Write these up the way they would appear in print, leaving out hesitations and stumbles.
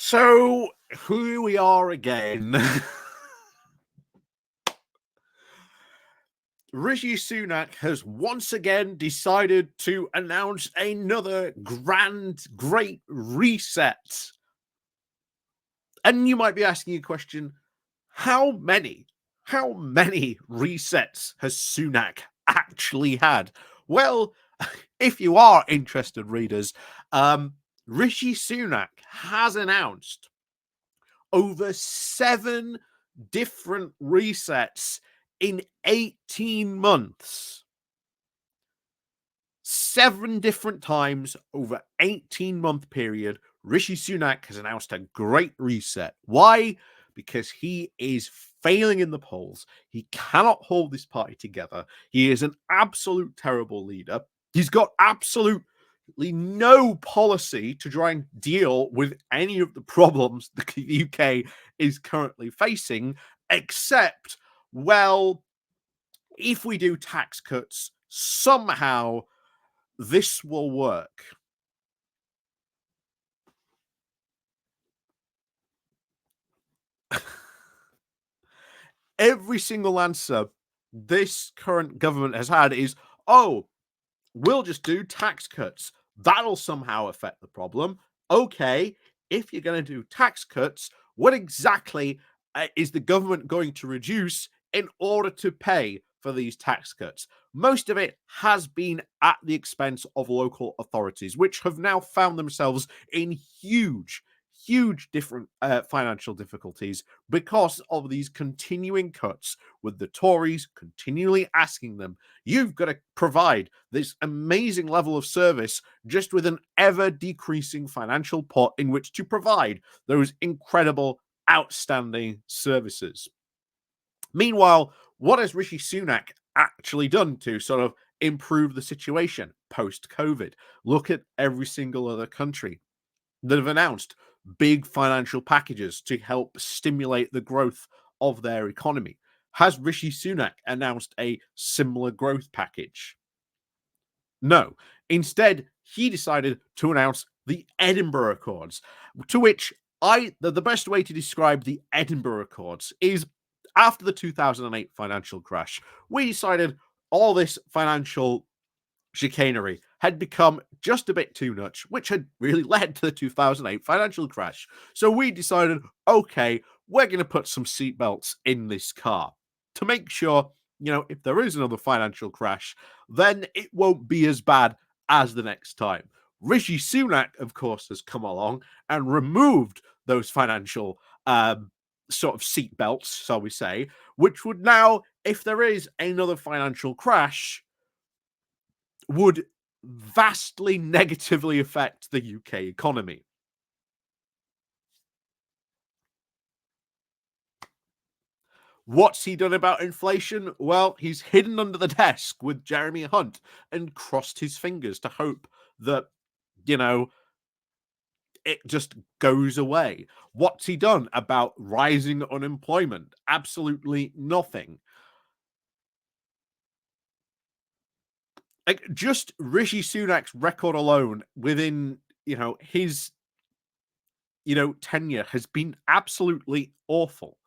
So, here we are again. Rishi Sunak has once again decided to announce another great reset. And you might be asking a question, how many resets has Sunak actually had? Well, if you are interested, readers, Rishi Sunak has announced over 7 different resets in 18 months. 7 different times over 18-month period, Rishi Sunak has announced a great reset. Why? Because he is failing in the polls. He cannot hold this party together. He is an absolute terrible leader. He's got absolutely no policy to try and deal with any of the problems the UK is currently facing, except, well, if we do tax cuts, somehow this will work. Every single answer this current government has had is, oh, we'll just do tax cuts. That'll somehow affect the problem. Okay, if you're going to do tax cuts, what exactly is the government going to reduce in order to pay for these tax cuts? Most of it has been at the expense of local authorities, which have now found themselves in huge different financial difficulties because of these continuing cuts, with the Tories continually asking them, you've got to provide this amazing level of service just with an ever decreasing financial pot in which to provide those incredible, outstanding services. Meanwhile, what has Rishi Sunak actually done to sort of improve the situation post-COVID? Look at every single other country that have announced big financial packages to help stimulate the growth of their economy. Has Rishi Sunak announced a similar growth package? No. Instead, he decided to announce the Edinburgh Accords, to which the best way to describe the Edinburgh Accords is, after the 2008 financial crash, we decided all this financial chicanery had become just a bit too much, which had really led to the 2008 financial crash. So we decided, okay, we're going to put some seatbelts in this car to make sure, if there is another financial crash, then it won't be as bad as the next time. Rishi Sunak, of course, has come along and removed those financial sort of seatbelts, shall we say, which would now, if there is another financial crash, would vastly negatively affect the UK economy. What's he done about inflation? Well, he's hidden under the desk with Jeremy Hunt and crossed his fingers to hope that, it just goes away. What's he done about rising unemployment? Absolutely nothing. Like, just Rishi Sunak's record alone within, his, tenure has been absolutely awful.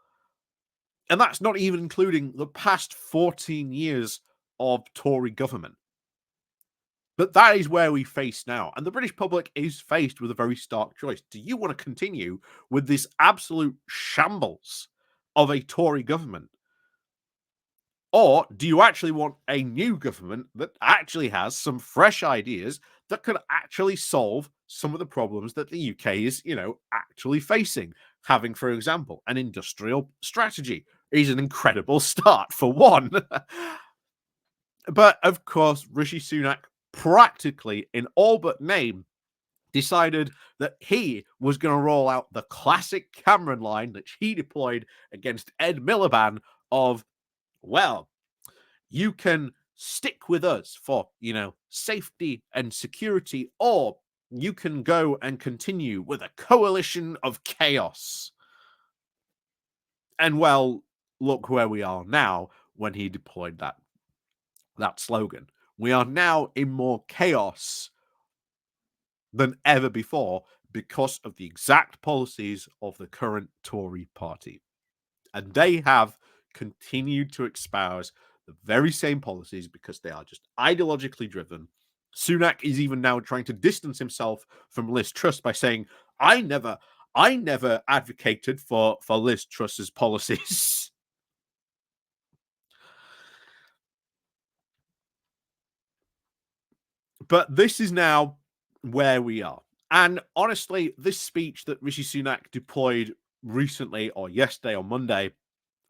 And that's not even including the past 14 years of Tory government. But that is where we face now. And the British public is faced with a very stark choice. Do you want to continue with this absolute shambles of a Tory government? Or do you actually want a new government that actually has some fresh ideas that could actually solve some of the problems that the UK is, actually facing? Having, for example, an industrial strategy is an incredible start, for one. But, of course, Rishi Sunak practically, in all but name, decided that he was going to roll out the classic Cameron line that he deployed against Ed Miliband of, well, you can stick with us for, safety and security, or you can go and continue with a coalition of chaos. And, well, look where we are now when he deployed that slogan. We are now in more chaos than ever before because of the exact policies of the current Tory party. And they have continued to espouse the very same policies because they are just ideologically driven. Sunak is even now trying to distance himself from Liz Truss by saying, I never advocated for Liz Truss's policies. But this is now where we are. And honestly, this speech that Rishi Sunak deployed recently, or yesterday or Monday,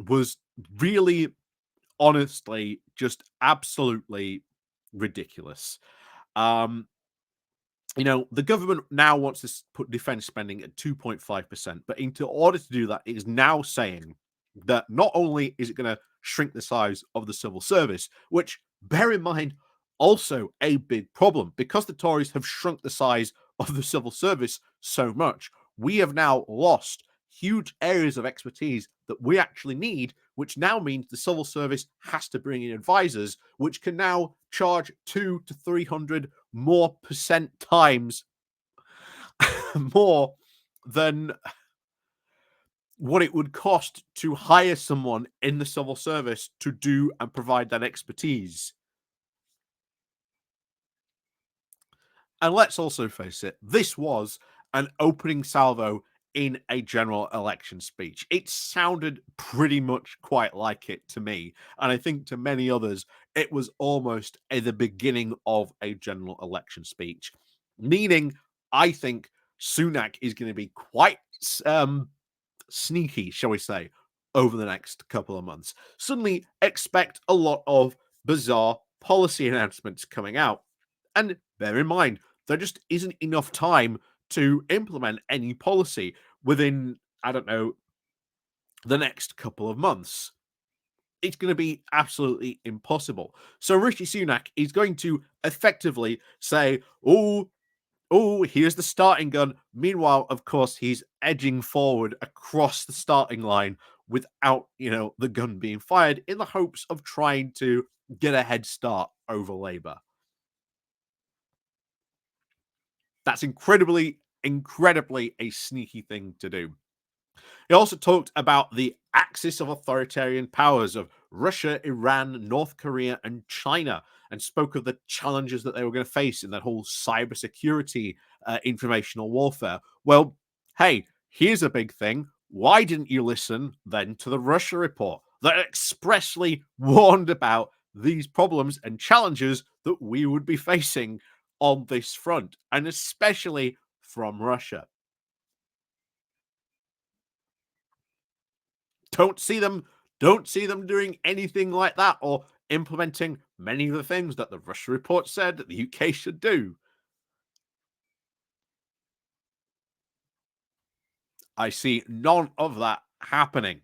was really, honestly, just absolutely ridiculous. Um, the government now wants to put defense spending at 2.5%, but in order to do that, it is now saying that not only is it going to shrink the size of the civil service, which, bear in mind, also a big problem because the Tories have shrunk the size of the civil service so much. We have now lost huge areas of expertise that we actually need, which now means the civil service has to bring in advisors, which can now charge 200 to 300 more percent times more than what it would cost to hire someone in the civil service to do and provide that expertise. And let's also face it, this was an opening salvo in a general election speech. It sounded pretty much quite like it to me. And I think to many others, it was almost at the beginning of a general election speech. Meaning, I think Sunak is going to be quite sneaky, shall we say, over the next couple of months. Suddenly, expect a lot of bizarre policy announcements coming out. And bear in mind, there just isn't enough time to implement any policy within, I don't know, the next couple of months. It's going to be absolutely impossible. So Rishi Sunak is going to effectively say, here's the starting gun. Meanwhile, of course, he's edging forward across the starting line without, the gun being fired in the hopes of trying to get a head start over Labour. That's incredibly, incredibly a sneaky thing to do. He also talked about the axis of authoritarian powers of Russia, Iran, North Korea, and China, and spoke of the challenges that they were going to face in that whole cybersecurity, informational warfare. Well, hey, here's a big thing. Why didn't you listen then to the Russia report that expressly warned about these problems and challenges that we would be facing on this front, and especially from Russia? Don't see them doing anything like that or implementing many of the things that the Russia report said that the UK should do. I see none of that happening.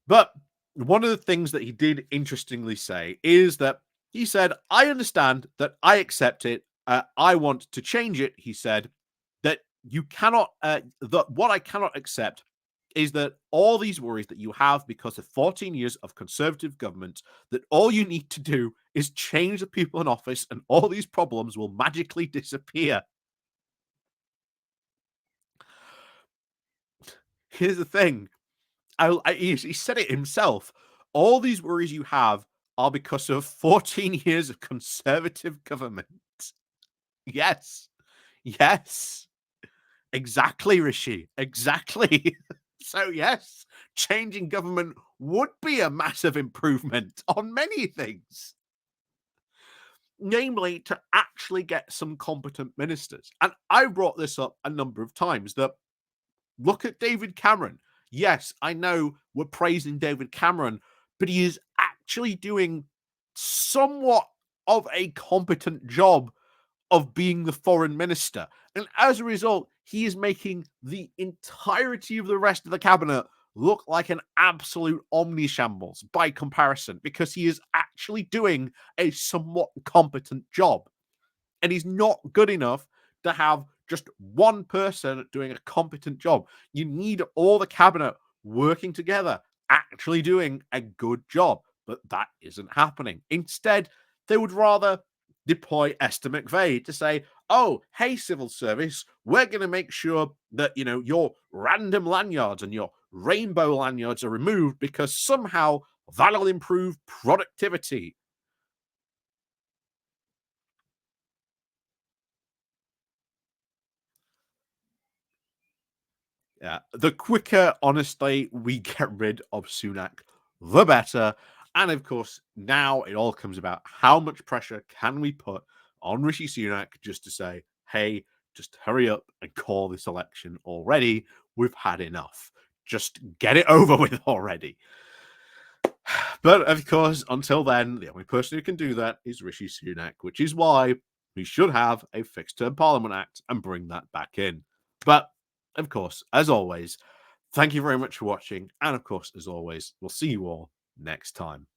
But one of the things that he did interestingly say is that he said, I understand that, I accept it. I want to change it. He said that you cannot, that what I cannot accept is that all these worries that you have because of 14 years of conservative government, that all you need to do is change the people in office and all these problems will magically disappear. Here's the thing. He said it himself. All these worries you have are because of 14 years of conservative government. Yes. Yes. Exactly, Rishi. Exactly. So, yes, changing government would be a massive improvement on many things, namely to actually get some competent ministers. And I brought this up a number of times that look at David Cameron. Yes, I know we're praising David Cameron, but he is actually doing somewhat of a competent job of being the foreign minister. And as a result, he is making the entirety of the rest of the cabinet look like an absolute omnishambles by comparison, because he is actually doing a somewhat competent job. And he's not good enough to have just one person doing a competent job. You need all the cabinet working together, actually doing a good job. But that isn't happening. Instead, they would rather deploy Esther McVey to say, oh, hey, civil service, we're going to make sure that, your random lanyards and your rainbow lanyards are removed because somehow that'll improve productivity. Yeah, the quicker, honestly, we get rid of Sunak, the better. And of course, now it all comes about how much pressure can we put on Rishi Sunak just to say, hey, just hurry up and call this election already. We've had enough. Just get it over with already. But of course, until then, the only person who can do that is Rishi Sunak, which is why we should have a fixed term Parliament Act and bring that back in. But of course, as always, thank you very much for watching. And of course, as always, we'll see you all next time.